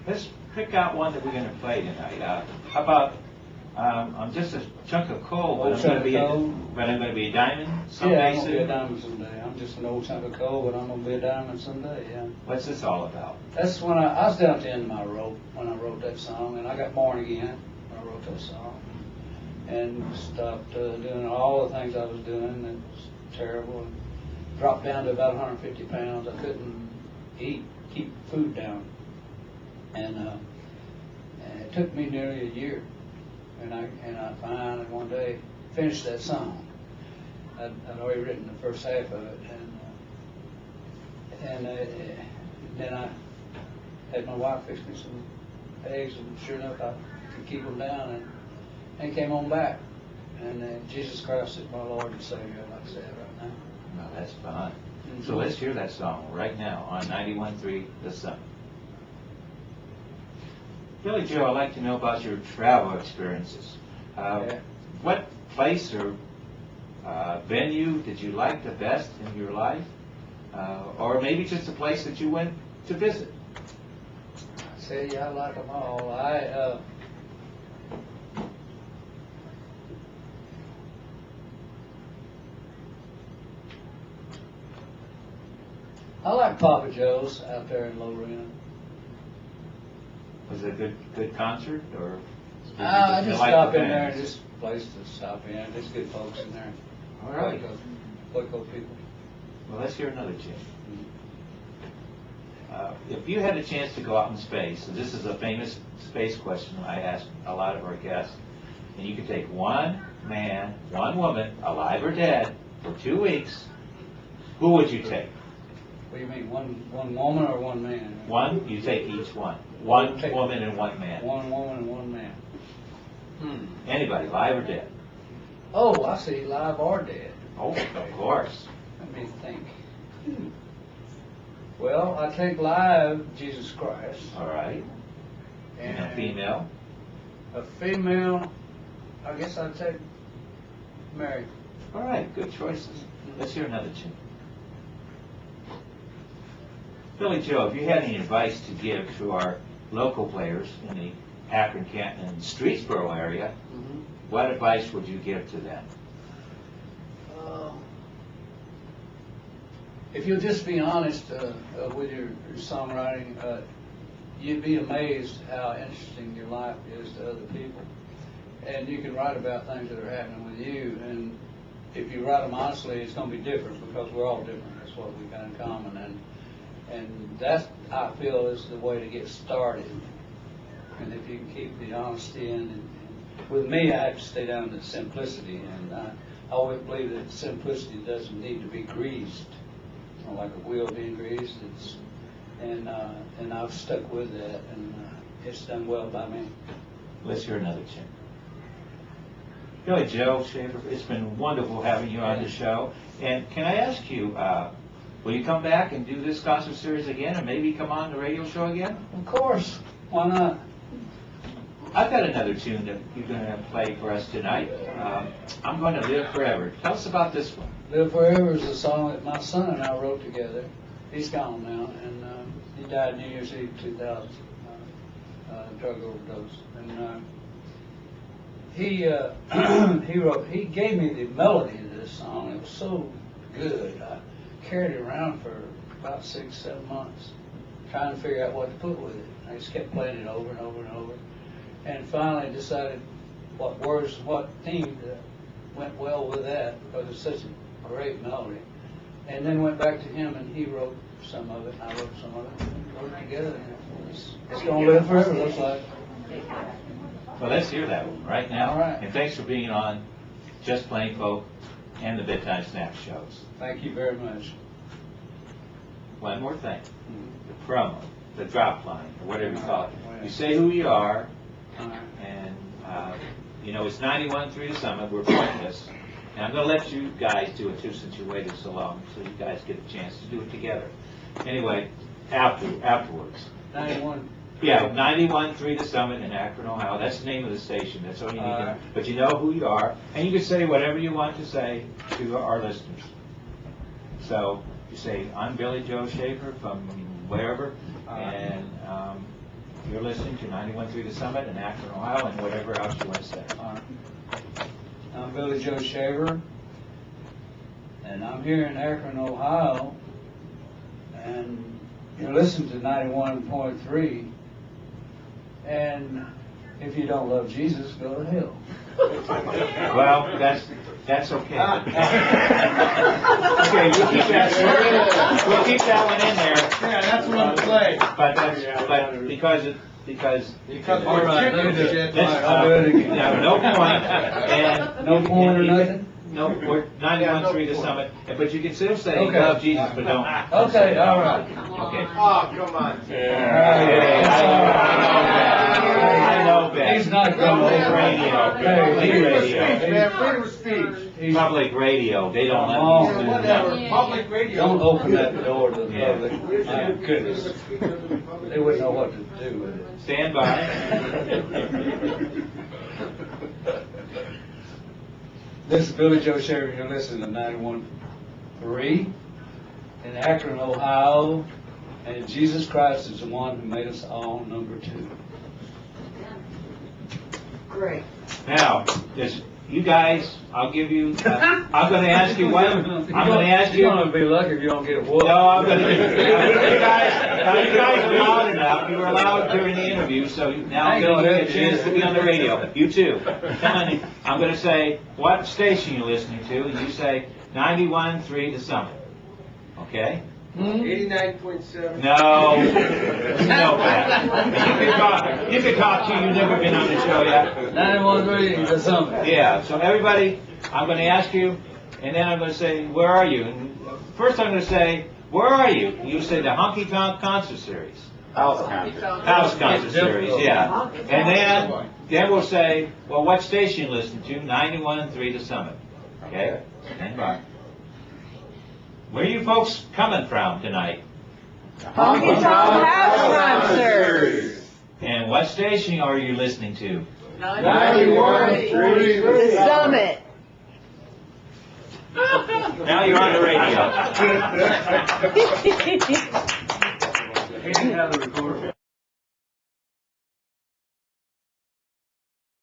Let's pick out one that we're going to play tonight. How about I'm just a chunk of coal, but I'm going to be a diamond someday. Yeah, I'm going to be a diamond someday. I'm just an old chunk of coal, but I'm going to be a diamond someday, yeah. What's this all about? That's when I was down at the end of my rope when I wrote that song, and I got born again when I wrote that song. And stopped doing all the things I was doing. It was terrible. And dropped down to about 150 pounds. I couldn't keep food down. And it took me nearly a year. And I finally one day finished that song. I'd already written the first half of it, and then I had my wife fix me some eggs, and sure enough I could keep them down, and came on back. And Jesus Christ is my Lord and Savior, like I said right now. Well, that's fine. Mm-hmm. So let's hear that song right now on 91.3 The Summit. Billy Joe, I'd like to know about your travel experiences. What place or venue did you like the best in your life? Or maybe just a place that you went to visit? See, I like them all. I like Papa Joe's out there in Lorena. Was it a good concert, or? I just stop in there, and just a place to stop in. There's good folks in there. All right. Waco people. Well, let's hear another tune. If you had a chance to go out in space, and this is a famous space question I ask a lot of our guests, and you could take one man, one woman, alive or dead, for 2 weeks, who would you take? What do you mean, one woman or one man? One, you take each one. One woman and one man. One woman and one man. Anybody, live or dead? Oh, I see, live or dead. Oh, of course. Let me think. Well, I take live Jesus Christ. All right. And a female? A female, I guess I'd take Mary. All right, good choices. Let's hear another tune. Billy Joe, if you had any advice to give to our local players in the Akron, Canton, and Streetsboro area, what advice would you give to them? If you'll just be honest with your songwriting, you'd be amazed how interesting your life is to other people. And you can write about things that are happening with you, and if you write them honestly, it's going to be different because we're all different. That's what we've got in common. And that, I feel, is the way to get started. And if you can keep the honesty in, and with me, I have to stay down to simplicity. And I always believe that simplicity doesn't need to be greased. It's not like a wheel being greased. And I've stuck with that, and it's done well by me. Let's hear another tune. Billy Joe Schaefer, it's been wonderful having you on the show. And can I ask you, will you come back and do this concert series again, and maybe come on the radio show again? Of course. Why not? I've got another tune that you're going to play for us tonight. I'm Going to Live Forever. Tell us about this one. Live Forever is a song that my son and I wrote together. He's gone now, and he died New Year's Eve 2000, drug overdose. And he gave me the melody to this song. It was so good. I carried it around for about 6-7 months, trying to figure out what to put with it. I just kept playing it over and over and over, and finally decided what words, what theme went well with that, because it's such a great melody. And then went back to him, and he wrote some of it, and I wrote some of it, and we wrote it together. And it's going to live forever, looks like. Well, let's hear that one right now. All right. And thanks for being on Just Plain Folk and the Bedtime Snack shows. Thank you very much. One more thing. The promo, the drop line, or whatever you call it. You say who you are, and you know, it's 91.3 The Summit. We're pointless. And I'm going to let you guys do it too, since you waited so long, so you guys get a chance to do it together. Anyway, afterwards. 91. Yeah, 91.3 The Summit in Akron, Ohio. That's the name of the station. That's all you need to know. But you know who you are, and you can say whatever you want to say to our listeners. So you say, I'm Billy Joe Schaefer from wherever, and You're listening to 91.3 The Summit in Akron, Ohio, and whatever else you want to say. All right. I'm Billy Joe Shaver, and I'm here in Akron, Ohio, and you're listening to 91.3, and if you don't love Jesus, go to hell. Well, that's okay. Okay, we'll keep that one in there. Yeah, that's what I'm saying. But because All right, let me do it. All right, I'll do it again. no point, and No point or nothing? No, we're 91.3 The Summit, but you can still say Okay. love Jesus, but don't. Okay, all right. Okay. Oh, come on. I know that. He's not Public going radio. Public radio. Man, freedom of speech. Public radio. They don't let Oh, me do Whatever, that. public radio. Don't open that door to the Yeah. public. My goodness. They wouldn't know what to do with it. Stand by. This is Billy Joe Shaver. You're listening to 91.3 in Akron, Ohio. And Jesus Christ is the one who made us all number 2. Great. Now, you guys, I'll give you. I'm going to ask you what. I'm going to ask you. You're going to be lucky if you don't get a whoop. No, I'm going to. You guys are loud enough. You were allowed during the interview, so now I'm going to give you a chance to be on the radio. You too. I'm going to say what station you're listening to, and you say 91.3 The Summit. Okay? 89.7. No. You know that. You can talk to you've never been on the show yet. 91.3 The Summit. Yeah, so everybody, I'm going to ask you, and then I'm going to say, where are you? And first I'm going to say, where are you? You say the Honky Tonk concert series. House concert series, yeah. And then we'll say, well, what station you listen to? 91.3 The Summit. Okay? Stand by. Where are you folks coming from tonight? Honky Tonk House Concert. And what station are you listening to? 91.3 The Summit. Now you're on the radio. He didn't have the recorder.